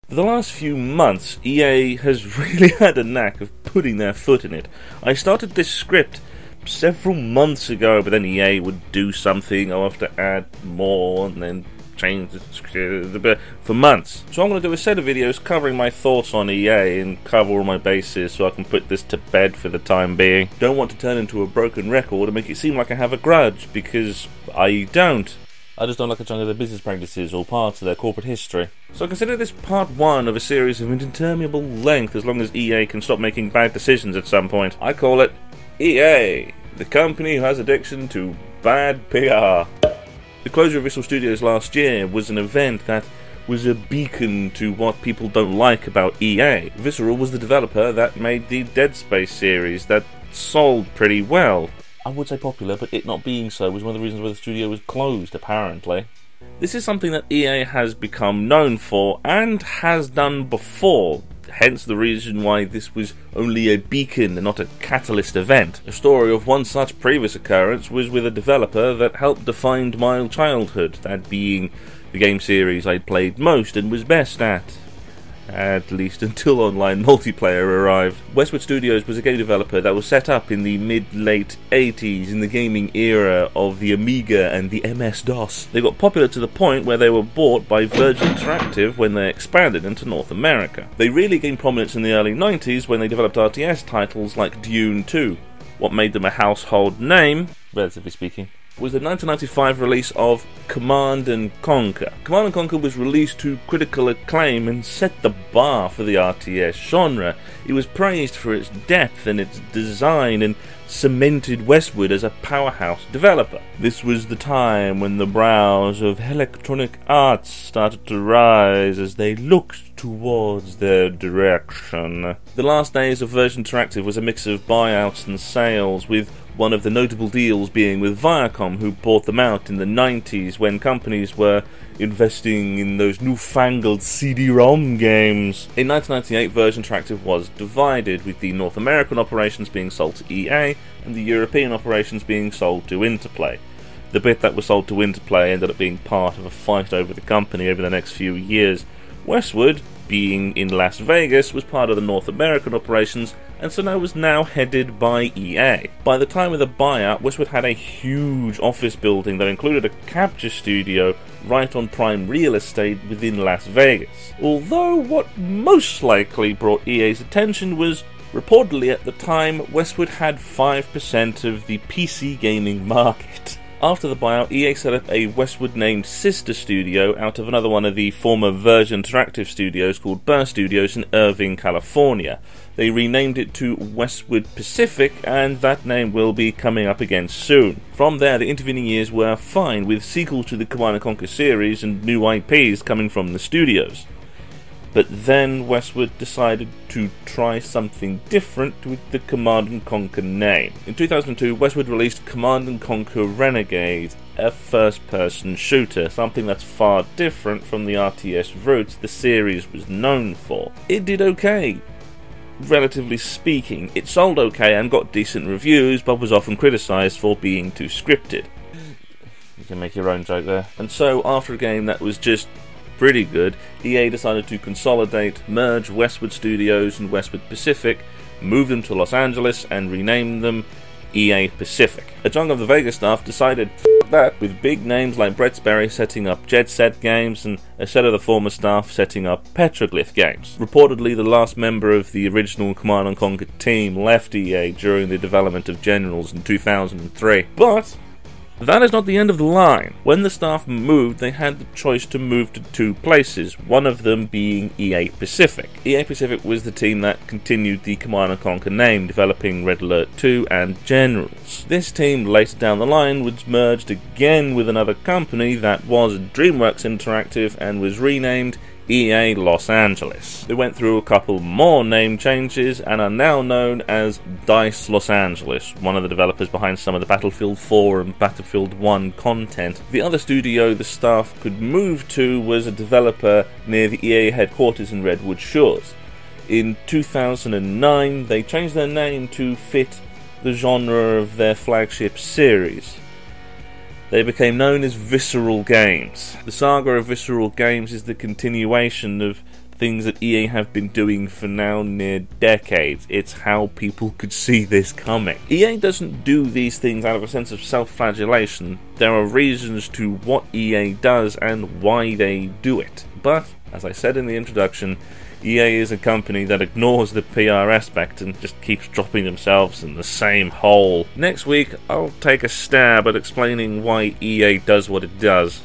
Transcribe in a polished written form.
For the last few months, EA has really had a knack of putting their foot in it. I started this script several months ago, but then EA would do something, I'll have to add more, and then change the script for months. So I'm going to do a set of videos covering my thoughts on EA and cover all my bases so I can put this to bed for the time being. Don't want to turn into a broken record and make it seem like I have a grudge, because I don't. I just don't like a chunk of their business practices or parts of their corporate history. So consider this part one of a series of interminable length as long as EA can stop making bad decisions at some point. I call it EA, the company who has addiction to bad PR. The closure of Visceral Studios last year was an event that was a beacon to what people don't like about EA. Visceral was the developer that made the Dead Space series that sold pretty well. I would say popular, but it not being so was one of the reasons why the studio was closed, apparently. This is something that EA has become known for, and has done before, hence the reason why this was only a beacon and not a catalyst event. A story of one such previous occurrence was with a developer that helped define my childhood, that being the game series I played most and was best at least until online multiplayer arrived. Westwood Studios was a game developer that was set up in the mid-late 80s in the gaming era of the Amiga and the MS-DOS. They got popular to the point where they were bought by Virgin Interactive when they expanded into North America. They really gained prominence in the early 90s when they developed RTS titles like Dune 2. What made them a household name, relatively speaking, was the 1995 release of Command & Conquer. Command & Conquer was released to critical acclaim and set the bar for the RTS genre. It was praised for its depth and its design and cemented Westwood as a powerhouse developer. This was the time when the brows of Electronic Arts started to rise as they looked towards their direction. The last days of Virgin Interactive was a mix of buyouts and sales, with one of the notable deals being with Viacom, who bought them out in the 90s when companies were investing in those newfangled CD-ROM games. In 1998, Virgin Interactive was divided, with the North American operations being sold to EA and the European operations being sold to Interplay. The bit that was sold to Interplay ended up being part of a fight over the company over the next few years. Westwood, being in Las Vegas, was part of the North American operations, and so now was headed by EA. By the time of the buyout, Westwood had a huge office building that included a capture studio right on prime real estate within Las Vegas. Although what most likely brought EA's attention was, reportedly at the time, Westwood had 5% of the PC gaming market. After the buyout, EA set up a Westwood-named sister studio out of another one of the former Virgin Interactive studios called Burr Studios in Irvine, California. They renamed it to Westwood Pacific, and that name will be coming up again soon. From there, the intervening years were fine, with sequels to the Command & Conquer series and new IPs coming from the studios. But then Westwood decided to try something different with the Command & Conquer name. In 2002, Westwood released Command & Conquer Renegade, a first-person shooter, something that's far different from the RTS roots the series was known for. It did okay, relatively speaking. It sold okay and got decent reviews, but was often criticised for being too scripted. You can make your own joke there. And so, after a game that was just pretty good, EA decided to consolidate, merge Westwood Studios and Westwood Pacific, move them to Los Angeles, and rename them EA Pacific. A chunk of the Vegas staff decided f that, with big names like Brett Sperry setting up Jet Set Games and a set of the former staff setting up Petroglyph Games. Reportedly, the last member of the original Command & Conquer team left EA during the development of Generals in 2003. But that is not the end of the line. When the staff moved, they had the choice to move to two places, one of them being EA Pacific. EA Pacific was the team that continued the Command & Conquer name, developing Red Alert 2 and Generals. This team later down the line was merged again with another company that was DreamWorks Interactive and was renamed EA Los Angeles. They went through a couple more name changes and are now known as DICE Los Angeles, one of the developers behind some of the Battlefield 4 and Battlefield 1 content. The other studio the staff could move to was a developer near the EA headquarters in Redwood Shores. In 2009, they changed their name to fit the genre of their flagship series. They became known as Visceral Games. The saga of Visceral Games is the continuation of things that EA have been doing for now near decades. It's how people could see this coming. EA doesn't do these things out of a sense of self-flagellation. There are reasons to what EA does and why they do it. But, as I said in the introduction, EA is a company that ignores the PR aspect and just keeps dropping themselves in the same hole. Next week, I'll take a stab at explaining why EA does what it does.